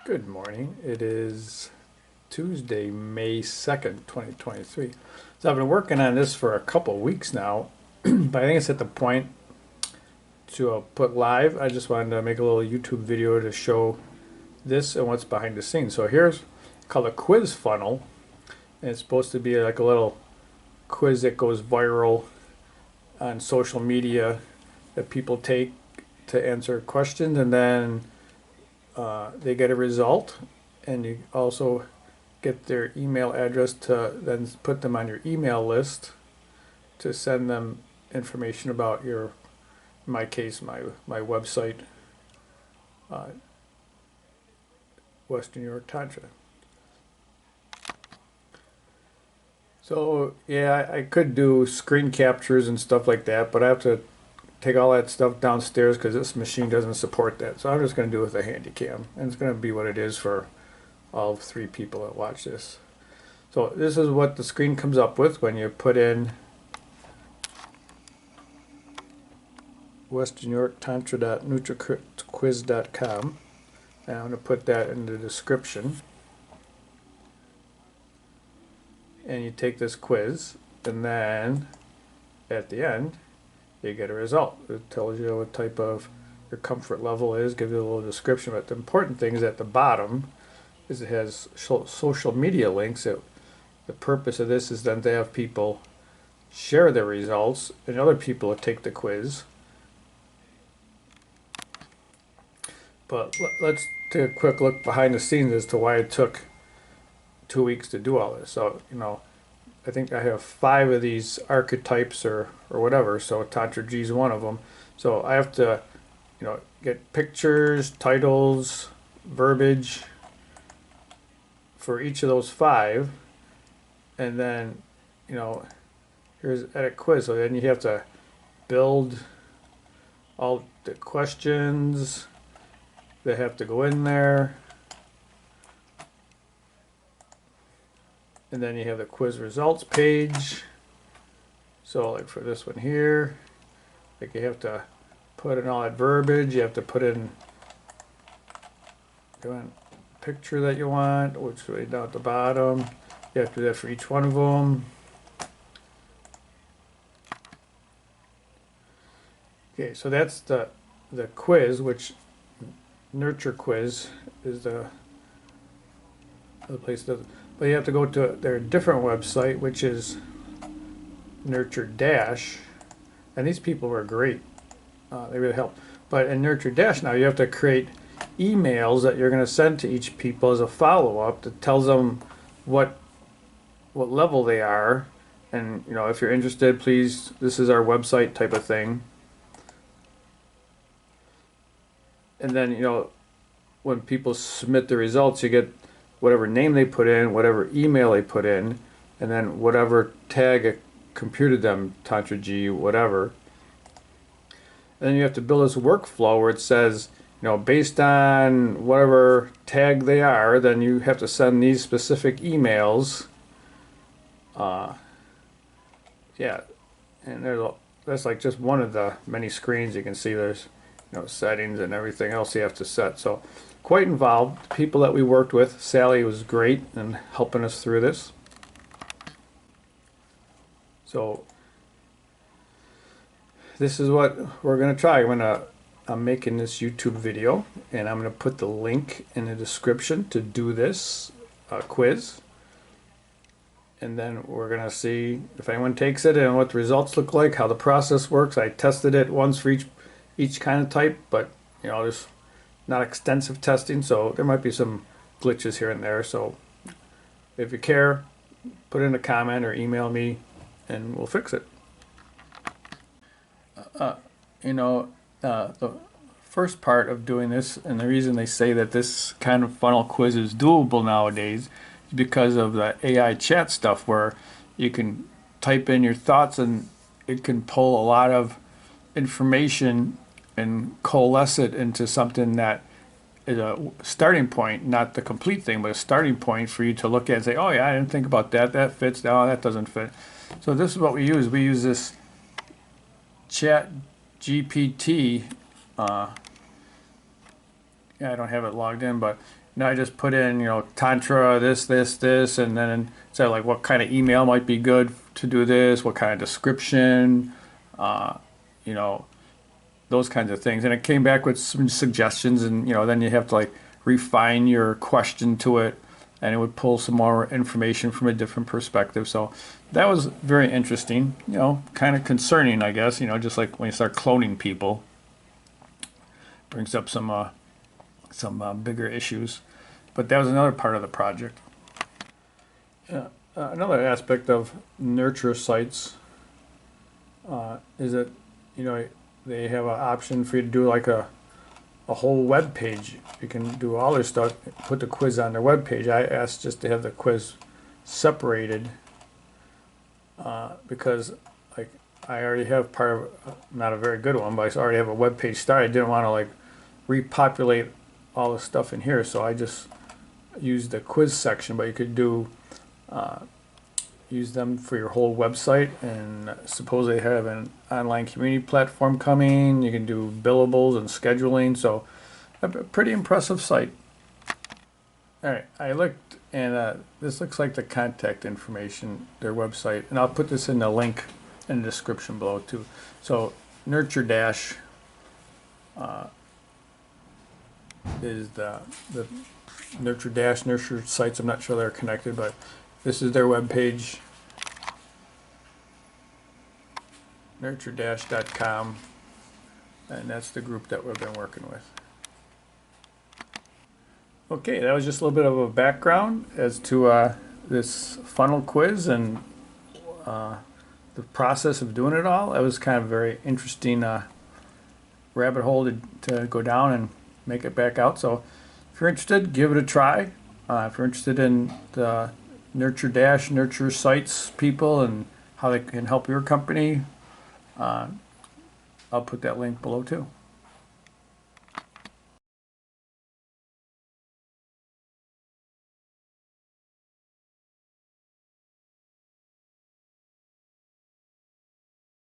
Good morning. It is Tuesday, May 2nd, 2023. So I've been working on this for a couple weeks now, but I think it's at the point to put live. I just wanted to make a little YouTube video to show this and what's behind the scenes. So here's called a quiz funnel, and it's supposed to be like a little quiz that goes viral on social media that people take to answer questions, and then they get a result, and you also get their email address to then put them on your email list to send them information about your, in my case, my website, Western New York Tantra. So yeah, I could do screen captures and stuff like that, but I have to take all that stuff downstairs because this machine doesn't support that. So I'm just going to do it with a handy cam, and it's going to be what it is for all three people that watch this. So this is what the screen comes up with when you put in Western New York Tantra.nuturequiz.com, and I'm going to put that in the description. And you take this quiz, and then at the end you get a result. It tells you what type of your comfort level is, gives you a little description. But the important thing is at the bottom is it has social media links. The purpose of this is then to have people share their results and other people to take the quiz. But let's take a quick look behind the scenes as to why it took 2 weeks to do all this. So, I think I have 5 of these archetypes or whatever, so Tantra G is one of them. So I have to, get pictures, titles, verbiage for each of those 5, and then, here's edit quiz. So then you have to build all the questions that have to go in there. And then you have the quiz results page. So like for this one here, like you have to put in all that verbiage. You have to put in the picture that you want, which is right down at the bottom. You have to do that for each one of them. Okay, so that's the quiz, which Nurture Quiz is the place that. But you have to go to their different website, which is NutureDash, and these people were great. They really helped. But in NutureDash now, you have to create emails that you're going to send to each people as a follow-up that tells them what level they are, and if you're interested, please, this is our website type of thing. And then when people submit the results, you get whatever name they put in, whatever email they put in, and then whatever tag it computed them, Tantra G, whatever. And then you have to build this workflow where it says, based on whatever tag they are, then you have to send these specific emails. Yeah, and that's like just one of the many screens. You can see there's settings and everything else you have to set. So quite involved. The people that we worked with, Sally was great in helping us through this. So this is what we're going to try. I'm making this YouTube video, and I'm going to put the link in the description to do this quiz. And then we're going to see if anyone takes it and what the results look like, how the process works. I tested it once for each kind of type, but there's not extensive testing, so there might be some glitches here and there. So if you care, put in a comment or email me and we'll fix it. The first part of doing this, and the reason they say that this kind of funnel quiz is doable nowadays, is because of the AI chat stuff where you can type in your thoughts and it can pull a lot of information and coalesce it into something that is a starting point, not the complete thing, but a starting point for you to look at and say, oh yeah, I didn't think about that, that fits, no, that doesn't fit. So this is what we use. We use this chat GPT yeah, I don't have it logged in, but now I just put in, Tantra this, and then say like what kind of email might be good to do this, what kind of description, you know, those kinds of things. And it came back with some suggestions, and then you have to like refine your question to it, and it would pull some more information from a different perspective. So that was very interesting. Kind of concerning, I guess. Just like when you start cloning people, brings up some bigger issues. But that was another part of the project. Another aspect of NutureSites is that they have an option for you to do like a whole web page. You can do all their stuff, put the quiz on their web page. I asked just to have the quiz separated because like I already have part of not a very good one, but I already have a web page started. I didn't want to like repopulate all the stuff in here, so I just used the quiz section. But you could do use them for your whole website, and suppose they have an online community platform coming. You can do billables and scheduling, so a pretty impressive site. All right, I looked, and this looks like the contact information, their website, and I'll put this in the link in the description below too. So NutureDash is the NutureSites. I'm not sure they're connected, but this is their web page, nuturedash.com, and that's the group that we've been working with. Okay, that was just a little bit of a background as to this funnel quiz and the process of doing it all. That was kind of a very interesting rabbit hole to go down and make it back out. So if you're interested, give it a try. If you're interested in the NutureSites people and how they can help your company, I'll put that link below too.